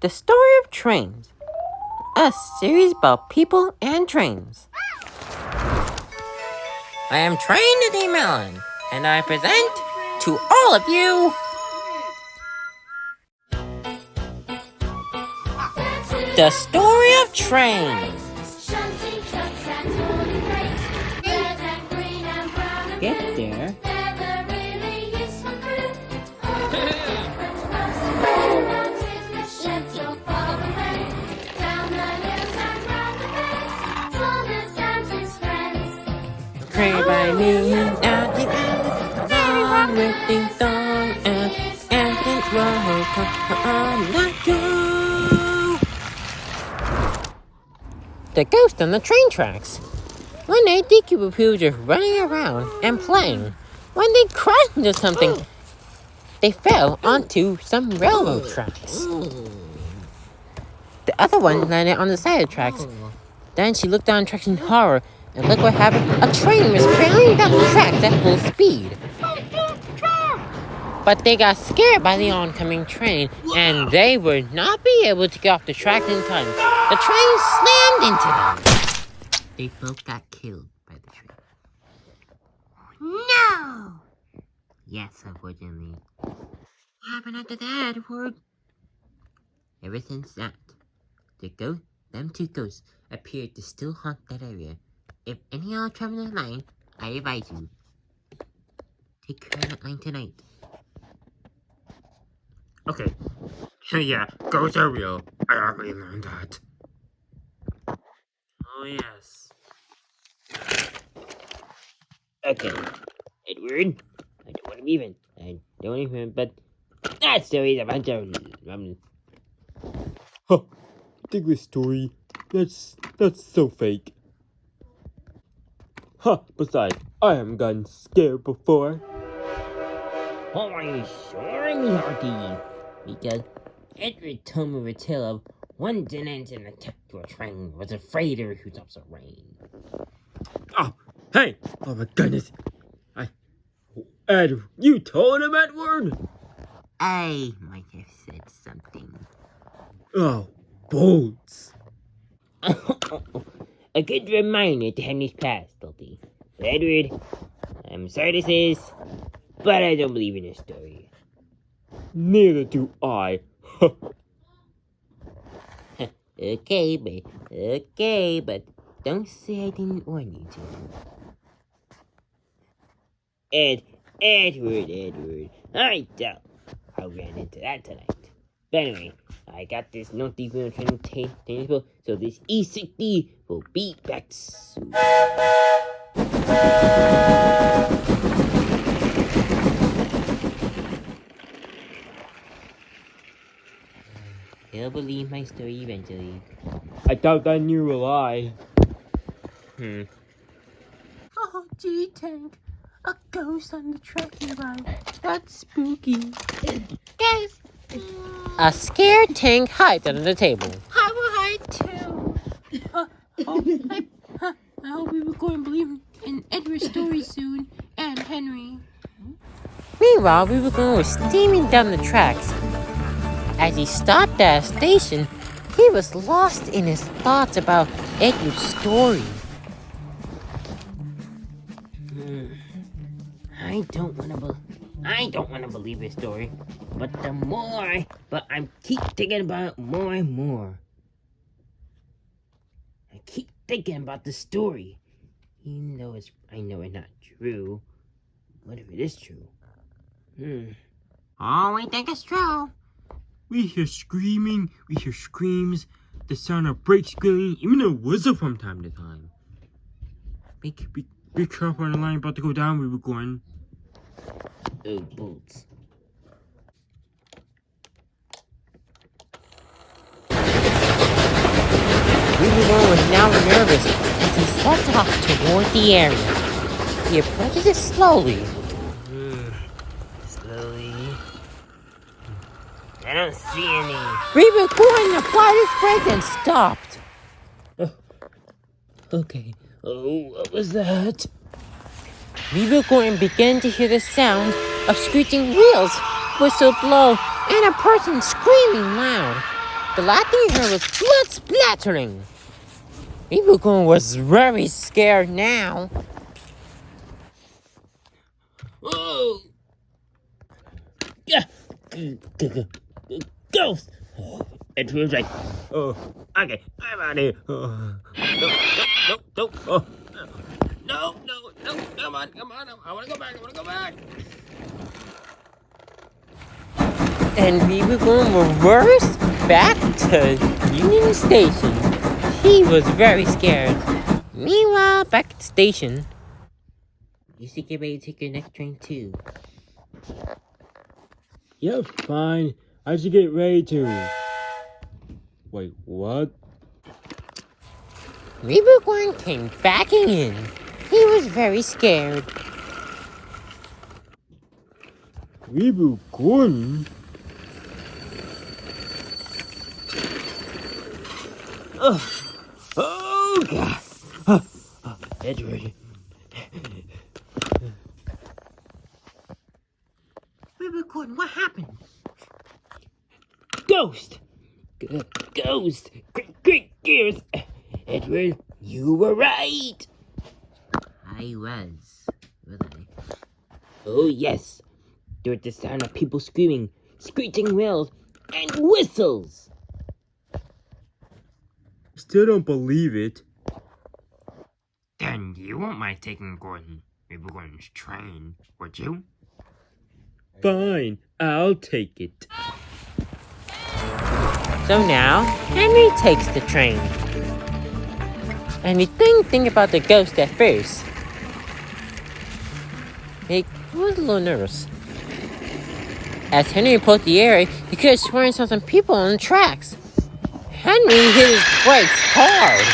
The Story of Trains, a series about people and trains. I am Train D. Mellon, and I present to all of you The Story of Trains. Get there. Pray by noon at the end, along with ding dong and ambulance roll on that go. The ghost on the train tracks. One day, Deaky Boo was just running around and playing when they crashed into something. They fell onto some railroad tracks. The other one landed on the side of the tracks. Then she looked down the tracks in horror. And look what happened. A train was barreling down the tracks at full speed. But they got scared by the oncoming train, and they would not be able to get off the tracks in time. The train slammed into them. They both got killed by the train. No! Yes, unfortunately. What happened after that, Edward? Ever since that, them two ghosts appeared to still haunt that area. If any of y'all travel that line, I advise you, take care of that line tonight. Okay. So yeah, ghosts are real. I already learned that. Oh, yes. Okay. Edward, I don't want to be even. I don't even, but that story is a bunch of... Huh. Think this story. That's so fake. Huh, besides, I haven't gotten scared before. Oh, are you sure, me hearty? Because Edward told me a tale of one tenant in attacked to a train was afraid of who stops the rain. Oh, hey! Oh my goodness! Ed, you told him, Edward? I might have said something. Oh, bolts! A good reminder to Henry's past, Dulty. Edward, I'm sorry to say this, but I don't believe in this story. Neither do I. Okay, but don't say I didn't warn you to. Edward. I doubt I ran into that tonight. But anyway, I got this naughty wheel train table, so this E60 will be back soon. He'll believe my story eventually. I doubt that knew a lie. Oh, gee, Tank. A ghost on the tracking line. That's spooky. Guys, A scared Tank hides under the table. I will hide too. I hope we were going to believe in Edward's story soon, and Henry. Meanwhile, Rubicon was steaming down the tracks. As he stopped at a station, he was lost in his thoughts about Edward's story. I don't want to believe his story, but I keep thinking about it more and more. I keep thinking about the story, even though I know it's not true. What if it is true? Oh, we think it's true. We hear screaming, we hear screams, the sound of brakes squealing, even a whistle from time to time. Be careful on the line about to go down, we were going. Oh, bolts. Rubicon was now nervous as he set off toward the area. He approaches it slowly. I don't see any. Rubicon applied his brake and stopped. Okay. Oh, what was that? Rubicon began to hear the sound of screeching wheels, whistle blow, and a person screaming loud. The last thing he heard was blood splattering. Ibukun was very scared now. Oh! Yeah! Ghost! It feels like, okay, I'm out of here. No. No, come on. I wanna go back. And we were going reverse back to Union Station. He was very scared. Meanwhile, back at the station. You should get ready to take your next train too. Yeah, fine. I should get ready to. Wait, what? Ribukwan came backing in. He was very scared. Ribu Gordon? Oh, God. Edward. Ribukun, what happened? Ghost! Ghost! Great gears! Edward, you were right! I was I? Oh, yes. There was the sound of people screaming, screeching wheels, and whistles! Still don't believe it. Then you won't mind taking Gordon's train, would you? Fine, I'll take it. So now, Henry takes the train. And he didn't think about the ghost at first. He was a little nervous. As Henry approached the area, he could have sworn he saw some people on the tracks. Henry hit his brakes hard.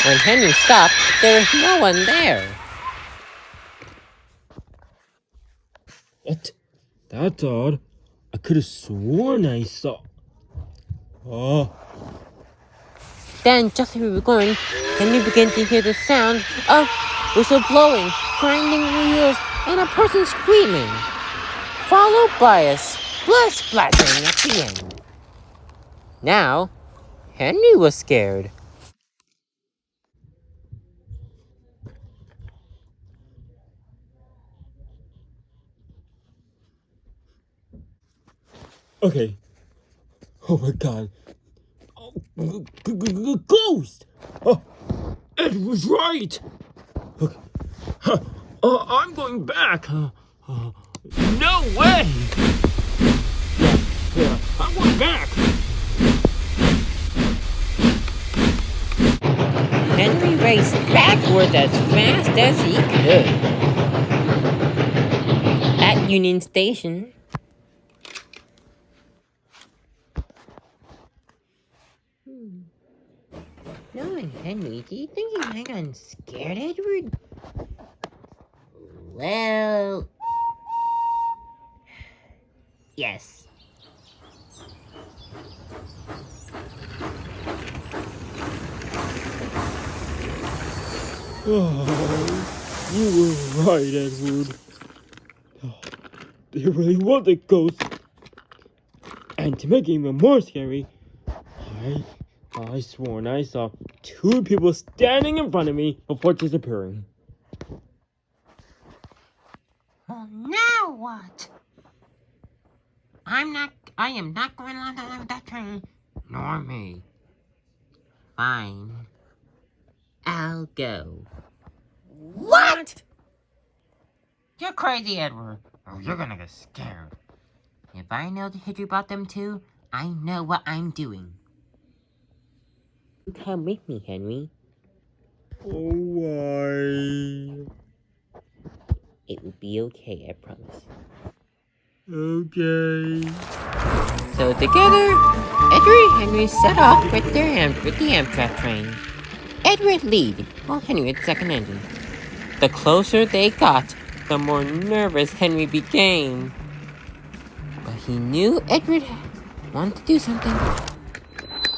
When Henry stopped, there was no one there. What? That's odd. I could have sworn I saw. Oh. Then, just as we were going, Henry began to hear the sound of whistle blowing, grinding wheels, and a person screaming, followed by a blood splattering at the end. Now, Henry was scared. Okay. Oh my God. Oh, ghost! Oh, Ed was right. Okay. I'm going back. No way. Yeah, I'm going back. Henry raced backwards as fast as he could. At Union Station, Knowing Henry, do you think he might have gotten scared, Edward? Well... yes. Oh, you were right, Edward. Oh, they really was a ghost. And to make it even more scary, I sworn I saw two people standing in front of me before disappearing. Well, now what? I am not going along that train. Nor me. Fine. I'll go. what? You're crazy, Edward. Oh, you're gonna get scared. If I know the history about them too, I know what I'm doing. Come with me, Henry. Oh, why? It will be okay, I promise. Okay. So together, Edward and Henry set off with the Amtrak train. Edward lead, while Henry had second engine. The closer they got, the more nervous Henry became. But he knew Edward wanted to do something.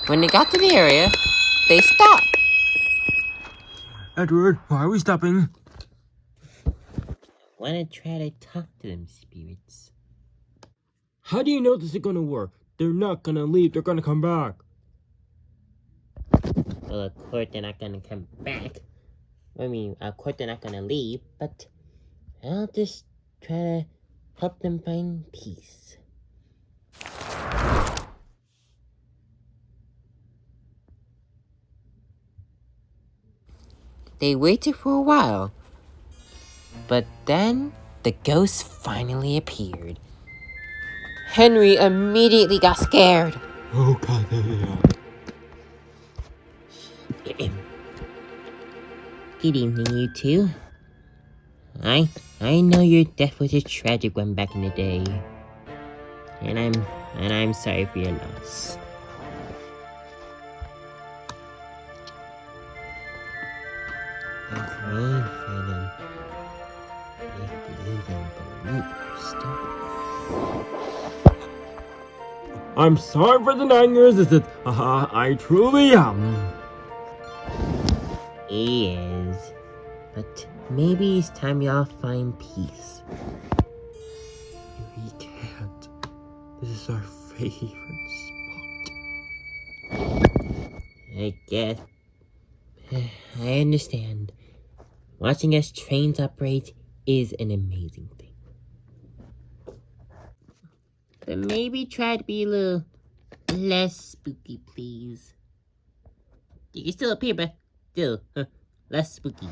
When they got to the area, they stopped. Edward, why are we stopping? wanna try to talk to them spirits. How do you know this is gonna work? They're not gonna leave, they're gonna come back. Well, of course they're not gonna come back. I mean, of course they're not gonna leave, but I'll just try to help them find peace. They waited for a while, but then the ghost finally appeared. Henry immediately got scared. Oh god, there they are. Good evening, you two. I know your death was a tragic one back in the day, and I'm sorry for your loss. I'm sorry for the 9 years resistance. I truly am. He is, but maybe it's time y'all find peace. We can't. This is our favorite spot. I get. I understand. Watching as trains operate is an amazing thing. But maybe try to be a little less spooky, please. You can still appear, but still, less spooky.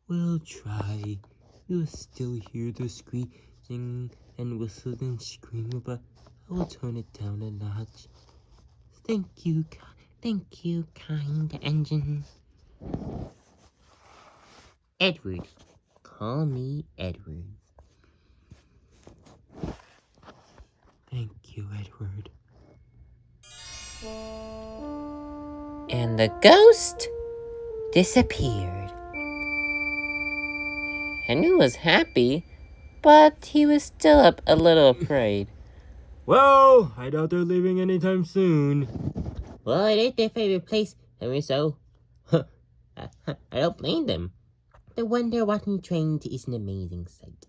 We'll try. You'll still hear the screeching and whistling and screaming, but I will tone it down a notch. Thank you, kind engine. Edward. Call me Edward. Thank you, Edward. And the ghost disappeared. Henry was happy, but he was still a little afraid. Well, I doubt they're leaving anytime soon. Well, it ain't their favorite place, Henry, so I don't blame them. The wonder watching trains is an amazing sight.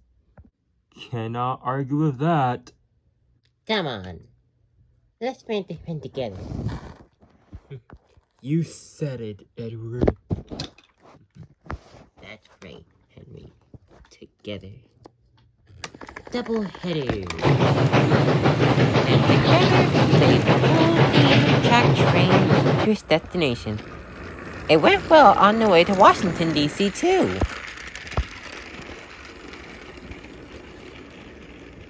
Cannot argue with that. Come on. Let's paint the pen together. You said it, Edward. That's right, Henry. Together. Double header. And together they pulled the Amtrak train to its destination. It went well on the way to Washington, D.C. too.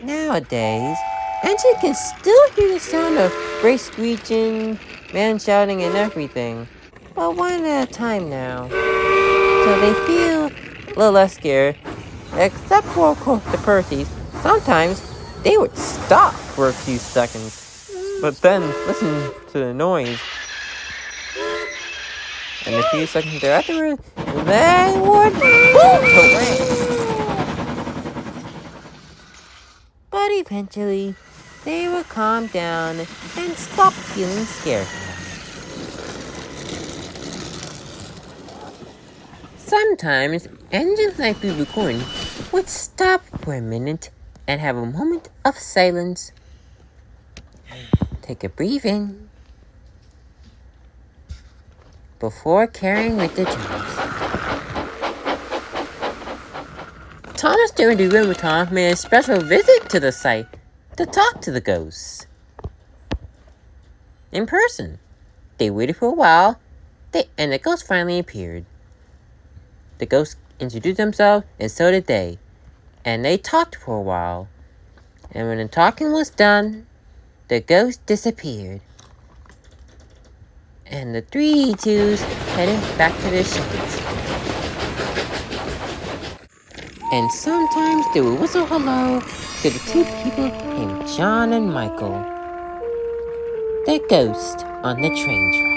Nowadays, engine can still hear the sound of brakes screeching, man shouting and everything, but one at a time now. So they feel a little less scared, except for, of course, the Percys. Sometimes they would stop for a few seconds, but then listen to the noise. And a few seconds thereafter, they would bolt away. But eventually, they would calm down and stop feeling scared. Sometimes, engines like Boo Boo Corn would stop for a minute and have a moment of silence. Take a breath in before carrying with the drums. Thomas during the room with Tom made a special visit to the site to talk to the ghosts. In person. They waited for a while, and the ghost finally appeared. The ghosts introduced themselves, and so did they. And they talked for a while. And when the talking was done, the ghost disappeared. And the 3 twos headed back to their sheds. And sometimes they would whistle hello to the 2 people named John and Michael. The ghost on the train tracks.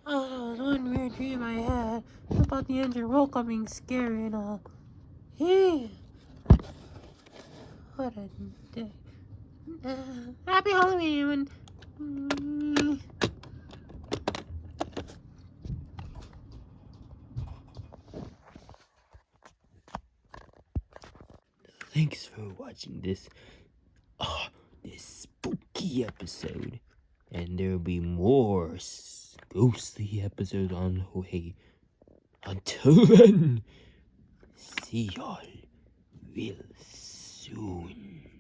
Oh, that was one weird dream I had about the engine welcoming scary and all. Hey, what a day. Happy Halloween, everyone. Thanks for watching this spooky episode. And there'll be more ghostly episodes on the way. Until then, see y'all real soon.